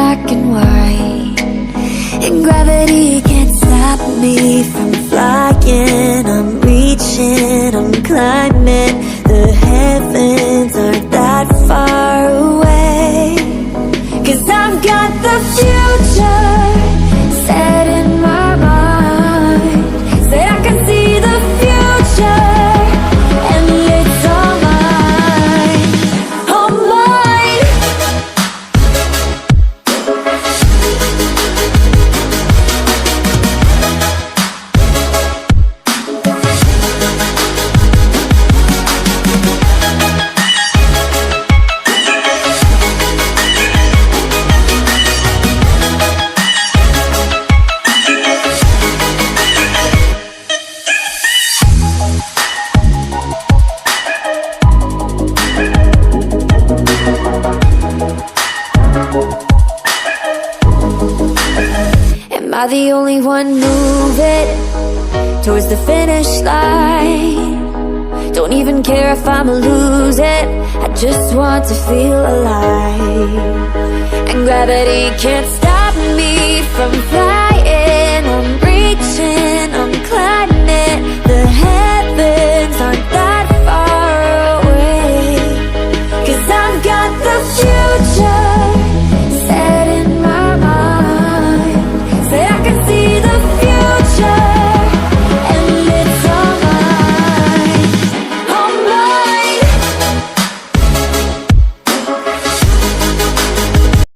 black and white, and gravity can't stop me from flying. I'm reaching, I'm climbing. The heavens aren't that far away, 'cause I've got the future set in my mind. Say I can see the future, and it's all mine, all mine. Am I the only one moving towards the finish line? Don't even care if I'ma lose it, I just want to feel alive. And gravity can't stop me from flying. I'm reaching,